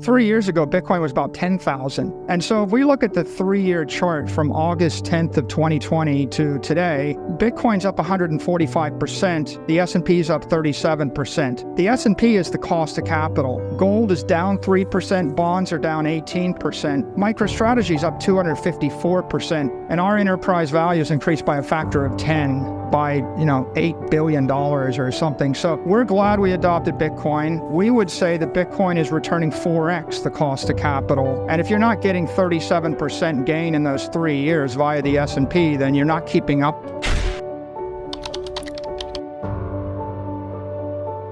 3 years ago, Bitcoin was about 10,000. And so if we look at the 3-year chart from August 10th of 2020 to today, Bitcoin's up 145%. The S&P is up 37%. The S&P is the cost of capital. Gold is down 3%. Bonds are down 18%. MicroStrategy is up 254%. And our enterprise value is increased by a factor of 10. By, $8 billion or something. So we're glad we adopted Bitcoin. We would say that Bitcoin is returning 4x the cost of capital. And if you're not getting 37% gain in those 3 years via the S&P, then you're not keeping up.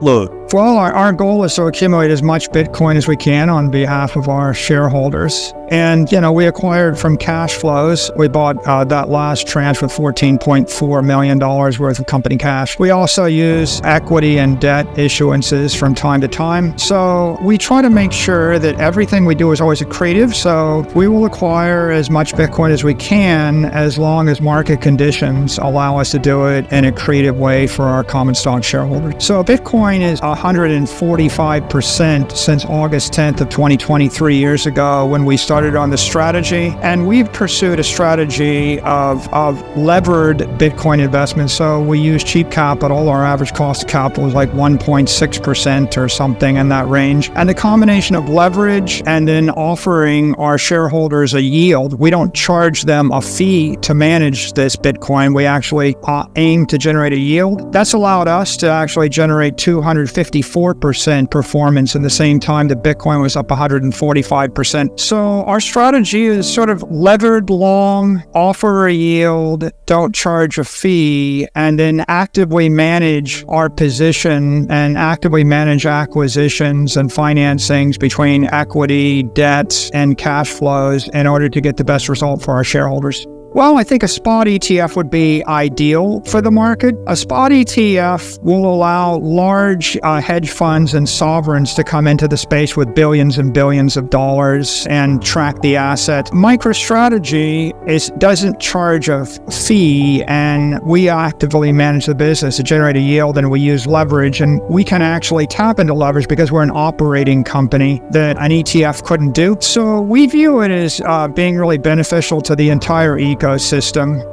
Look. Well, our goal is to accumulate as much Bitcoin as we can on behalf of our shareholders. And, we acquired from cash flows. We bought that last tranche with $14.4 million worth of company cash. We also use equity and debt issuances from time to time. So we try to make sure that everything we do is always accretive. So we will acquire as much Bitcoin as we can as long as market conditions allow us to do it in a creative way for our common stock shareholders. So Bitcoin is 145% since August 10th of 2023 years ago when we started on the strategy. And we've pursued a strategy of levered Bitcoin investments. So we use cheap capital. Our average cost of capital is like 1.6% or something in that range. And the combination of leverage and then offering our shareholders a yield, we don't charge them a fee to manage this Bitcoin. We actually aim to generate a yield. That's allowed us to actually generate 254% performance in the same time that Bitcoin was up 145%. So our strategy is sort of levered long, offer a yield, don't charge a fee, and then actively manage our position and actively manage acquisitions and financings between equity, debt, and cash flows in order to get the best result for our shareholders. Well, I think a spot ETF would be ideal for the market. A spot ETF will allow large hedge funds and sovereigns to come into the space with billions and billions of dollars and track the asset. MicroStrategy doesn't charge a fee, and we actively manage the business to generate a yield, and we use leverage, and we can actually tap into leverage because we're an operating company that an ETF couldn't do. So we view it as being really beneficial to the entire ecosystem.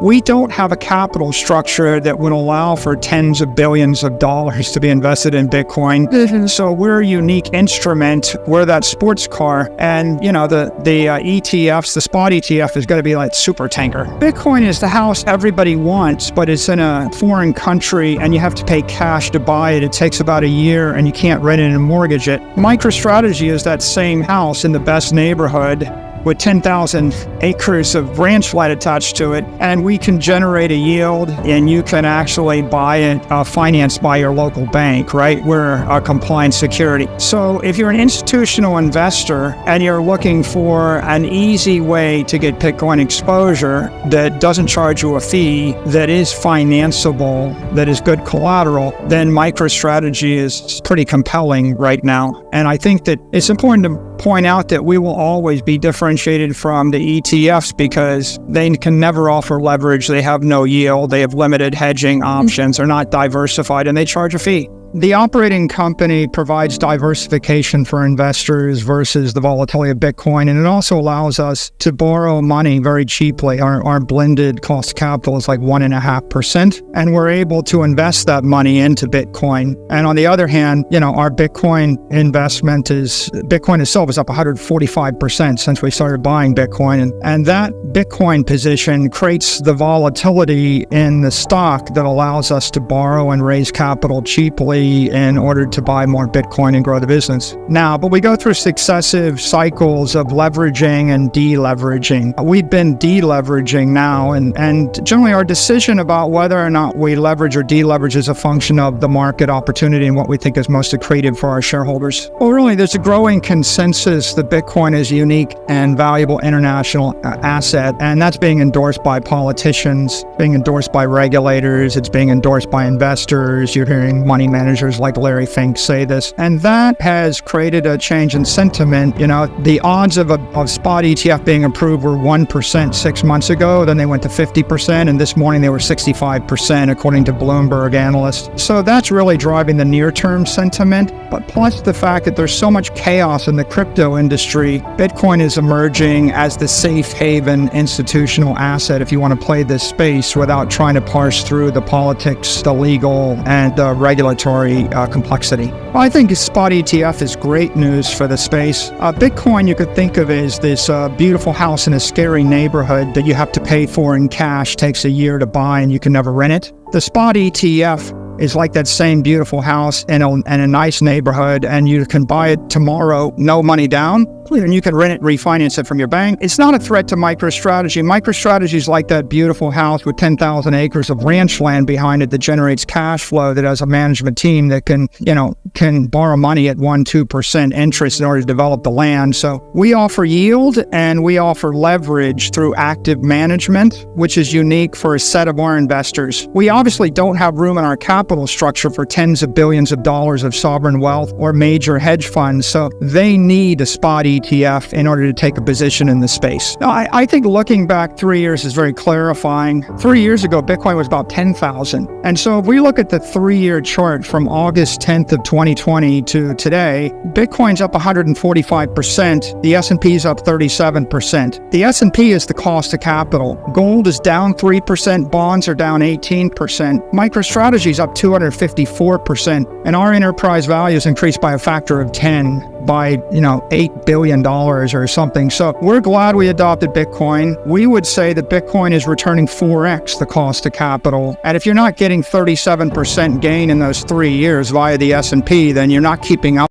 We don't have a capital structure that would allow for tens of billions of dollars to be invested in Bitcoin. So we're a unique instrument. We're that sports car. And, the ETFs, the spot ETF is going to be like super tanker. Bitcoin is the house everybody wants, but it's in a foreign country and you have to pay cash to buy it. It takes about a year and you can't rent it and mortgage it. MicroStrategy is that same house in the best neighborhood with 10,000 acres of ranch land attached to it, and we can generate a yield, and you can actually buy it financed by your local bank, right? We're a compliant security. So if you're an institutional investor and you're looking for an easy way to get Bitcoin exposure that doesn't charge you a fee, that is financeable, that is good collateral, then MicroStrategy is pretty compelling right now. And I think that it's important to point out that we will always be differentiated from the ETFs because they can never offer leverage. They have no yield. They have limited hedging options. They're not diversified, and they charge a fee. The operating company provides diversification for investors versus the volatility of Bitcoin, and it also allows us to borrow money very cheaply. Our blended cost of capital is like 1.5%, and we're able to invest that money into Bitcoin. And on the other hand, our Bitcoin investment Bitcoin itself is up 145% since we started buying Bitcoin, and that Bitcoin position creates the volatility in the stock that allows us to borrow and raise capital cheaply in order to buy more Bitcoin and grow the business. But we go through successive cycles of leveraging and deleveraging. We've been deleveraging now, and generally our decision about whether or not we leverage or deleverage is a function of the market opportunity and what we think is most accretive for our shareholders. Well, really, there's a growing consensus that Bitcoin is a unique and valuable international asset, and that's being endorsed by politicians, being endorsed by regulators, it's being endorsed by investors. You're hearing money managers managers like Larry Fink say this. And that has created a change in sentiment. The odds of a spot ETF being approved were 1% 6 months ago. Then they went to 50%. And this morning they were 65%, according to Bloomberg analysts. So that's really driving the near-term sentiment. But plus the fact that there's so much chaos in the crypto industry, Bitcoin is emerging as the safe haven institutional asset if you want to play this space without trying to parse through the politics, the legal, and the regulatory complexity. Well, I think spot ETF is great news for the space. Bitcoin you could think of as this beautiful house in a scary neighborhood that you have to pay for in cash, takes a year to buy, and you can never rent it. The spot ETF is like that same beautiful house in a nice neighborhood, and you can buy it tomorrow, no money down, and you can rent it, refinance it from your bank. It's not a threat to MicroStrategy. MicroStrategy is like that beautiful house with 10,000 acres of ranch land behind it that generates cash flow, that has a management team that can borrow money at 1-2% interest in order to develop the land. So we offer yield and we offer leverage through active management, which is unique for a set of our investors. We obviously don't have room in our capital structure for tens of billions of dollars of sovereign wealth or major hedge funds, so they need a spot ETF in order to take a position in the space. Now, I think looking back 3 years is very clarifying. 3 years ago, Bitcoin was about 10,000. And so if we look at the 3-year chart from August 10th of 2020 to today, Bitcoin's up 145%. The S&P is up 37%. The S&P is the cost of capital. Gold is down 3%. Bonds are down 18%. MicroStrategy is up 254%. And our enterprise value has increased by a factor of 10 by, $8 billion or something. So we're glad we adopted Bitcoin. We would say that Bitcoin is returning 4x the cost of capital. And if you're not getting 37% gain in those 3 years via the S&P, then you're not keeping up